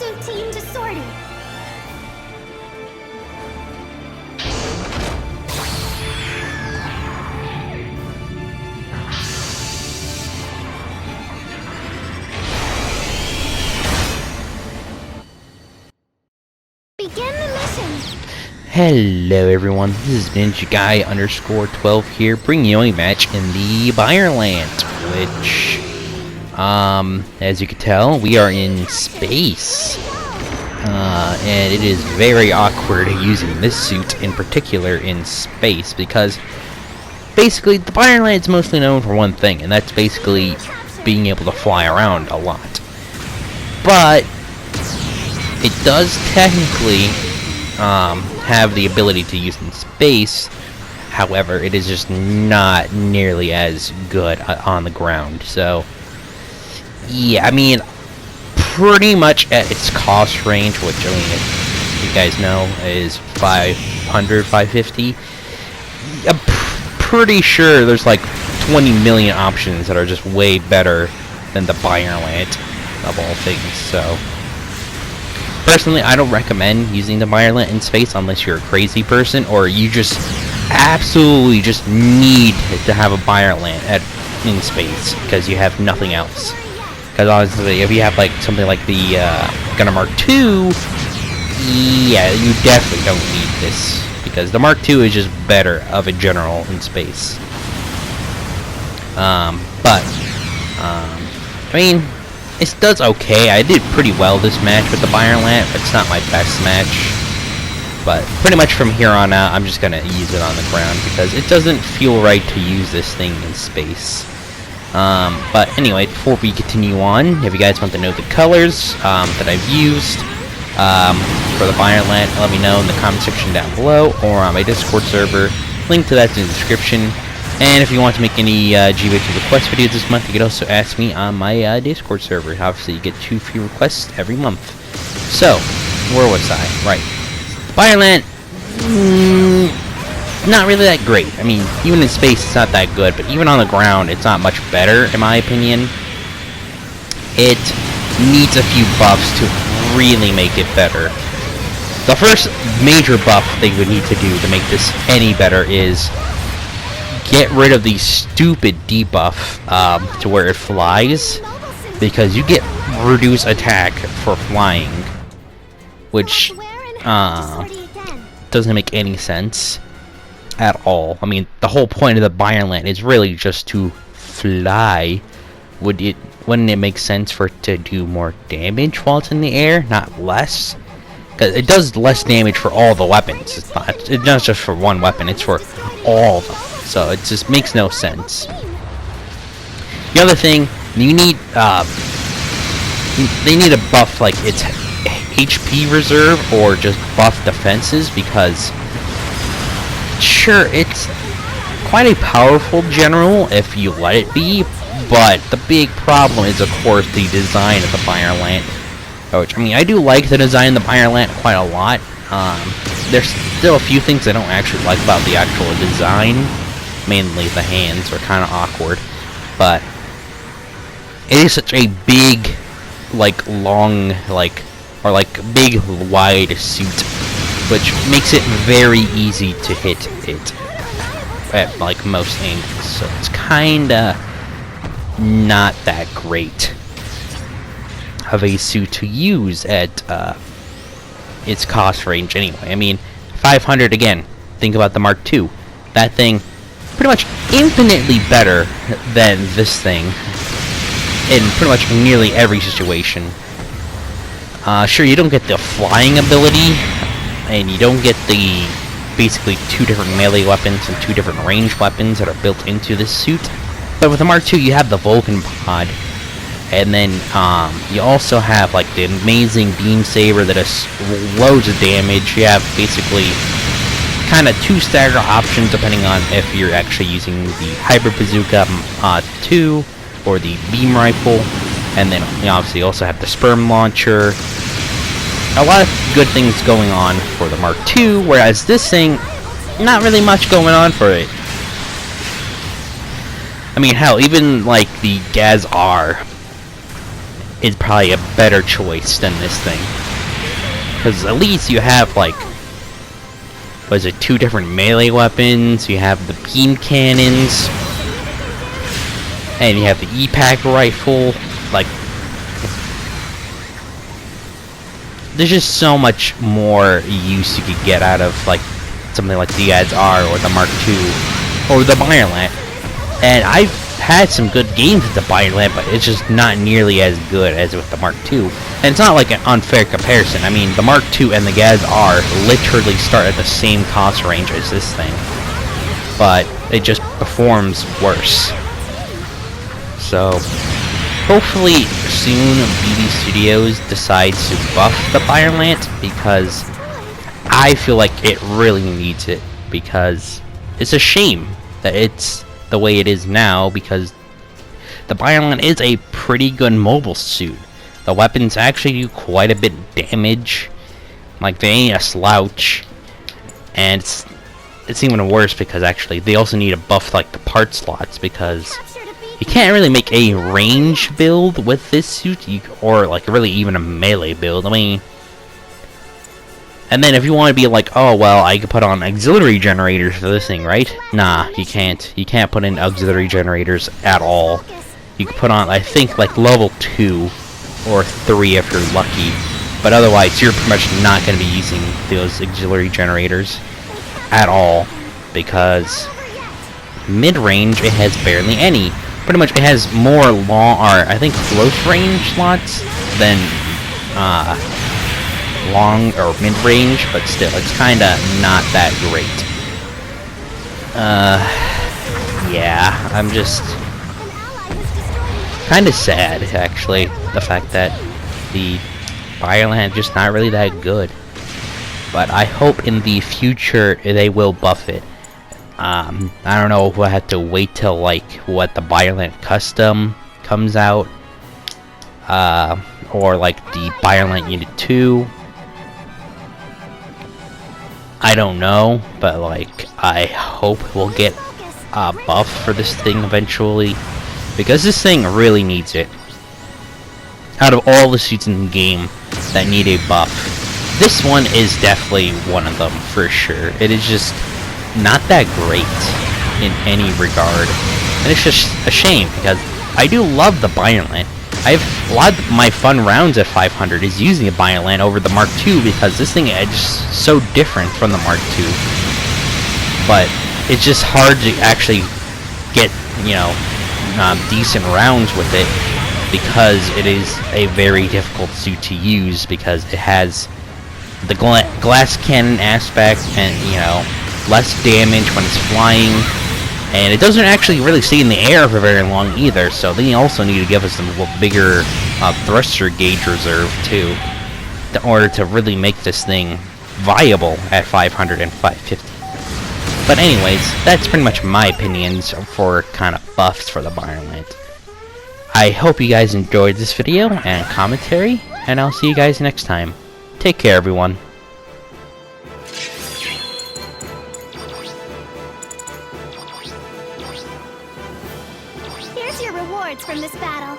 suit team to sortie. Begin the mission. Hello everyone, this is Ninja_Guy_12 here, bringing you a match in the Byarlant, which, as you can tell, we are in space, and it is very awkward using this suit in particular in space, because basically the Byarlant is mostly known for one thing, and that's basically being able to fly around a lot. But it does technically have the ability to use in space. However, it is just not nearly as good on the ground. So, yeah, I mean, pretty much at its cost range, which, I mean, if you guys know, is 500, 550. I'm pretty sure there's like 20 million options that are just way better than the Byarlant of all things, so personally, I don't recommend using the Byarlant in space unless you're a crazy person or you just absolutely just need to have a Byarlant in space because you have nothing else. Because honestly, if you have like something like the Gunner Mark II, yeah, you definitely don't need this because the Mark II is just better of a general in space. I mean, it does okay. I did pretty well this match with the Byarlant, but it's not my best match. But pretty much from here on out, I'm just gonna use it on the ground because it doesn't feel right to use this thing in space. But anyway, before we continue on, if you guys want to know the colors that I've used for the Byarlant, let me know in the comment section down below or on my Discord server. Link to that's in the description. And if you want to make any GB02 request videos this month, you can also ask me on my Discord server. Obviously, you get 2 free requests every month. So, where was I? Right. Byarlant, not really that great. I mean, even in space, it's not that good. But even on the ground, it's not much better, in my opinion. It needs a few buffs to really make it better. The first major buff they would need to do to make this any better is get rid of the stupid debuff to where it flies, because you get reduced attack for flying, which doesn't make any sense at all. I mean, the whole point of the Byarlant is really just to fly. Wouldn't it make sense for it to do more damage while it's in the air, not less? Because it does less damage for all the weapons. It's not just for one weapon, it's for all of them. So it just makes no sense. The other thing, you need, they need to buff like its HP reserve or just buff defenses, because sure, it's quite a powerful general if you let it be, but the big problem is, of course, the design of the Byarlant. Which, I mean, I do like the design of the Byarlant quite a lot. There's still a few things I don't actually like about the actual design. Mainly the hands are kind of awkward, but it is such a big, like, long, big, wide suit, which makes it very easy to hit it at, like, most angles, so it's kinda not that great of a suit to use at its cost range anyway. I mean, 500 again, think about the Mark II. That thing pretty much infinitely better than this thing in pretty much nearly every situation. Sure, you don't get the flying ability, and you don't get the basically 2 different melee weapons and 2 different range weapons that are built into this suit. But with the Mark II, you have the Vulcan pod, and then you also have like the amazing beam saber that does loads of damage. You have basically kind of 2 stagger options depending on if you're actually using the Hybrid Bazooka 2 or the beam rifle, and then you obviously also have the sperm launcher. A lot of good things going on for the Mark II, whereas this thing, not really much going on for it. I mean, hell, even like the Gaz R is probably a better choice than this thing. Because at least you have, like, was it 2 different melee weapons, you have the beam cannons, and you have the E-Pack rifle. Like, there's just so much more use you could get out of, like, something like the GADS-R or the Mark II or the Byarlant. And I've had some good games with the Byarlant, but it's just not nearly as good as with the Mark II. And it's not like an unfair comparison. I mean, the Mark II and the GADS-R literally start at the same cost range as this thing, but it just performs worse. So, hopefully soon BB Studios decides to buff the Byarlant, because I feel like it really needs it, because it's a shame that it's the way it is now, because the Byarlant is a pretty good mobile suit. The weapons actually do quite a bit of damage. Like, they ain't a slouch. And it's even worse because actually they also need to buff, like, the part slots, because you can't really make a range build with this suit, or like really even a melee build. I mean, and then if you want to be like, oh well, I could put on auxiliary generators for this thing, right? Nah, you can't. You can't put in auxiliary generators at all. You can put on, I think, like level 2 or 3 if you're lucky, but otherwise you're pretty much not going to be using those auxiliary generators at all, because mid-range it has barely any. Pretty much it has more long, or I think close range slots than long or mid-range, but still, it's kinda not that great. Yeah, I'm just kinda sad, actually, the fact that the Byarlant is just not really that good. But I hope in the future they will buff it. I don't know if we'll have to wait till, like, what the Byarlant Custom comes out, or, like, the Byarlant Unit 2. I don't know, but, like, I hope we'll get a buff for this thing eventually, because this thing really needs it. Out of all the suits in the game that need a buff, this one is definitely one of them, for sure. It is just not that great in any regard, and it's just a shame, because I do love the Byarlant. A lot of my fun rounds at 500 is using the Byarlant over the Mark II, because this thing is just so different from the Mark II. But it's just hard to actually get, you know, decent rounds with it, because it is a very difficult suit to use, because it has the glass cannon aspect, and, you know, less damage when it's flying, and it doesn't actually really stay in the air for very long either, so they also need to give us a bigger thruster gauge reserve too, in order to really make this thing viable at 500 and 550. But anyways, that's pretty much my opinions for kind of buffs for the Byarlant. I hope you guys enjoyed this video and commentary, and I'll see you guys next time. Take care, everyone. Here's your rewards from this battle.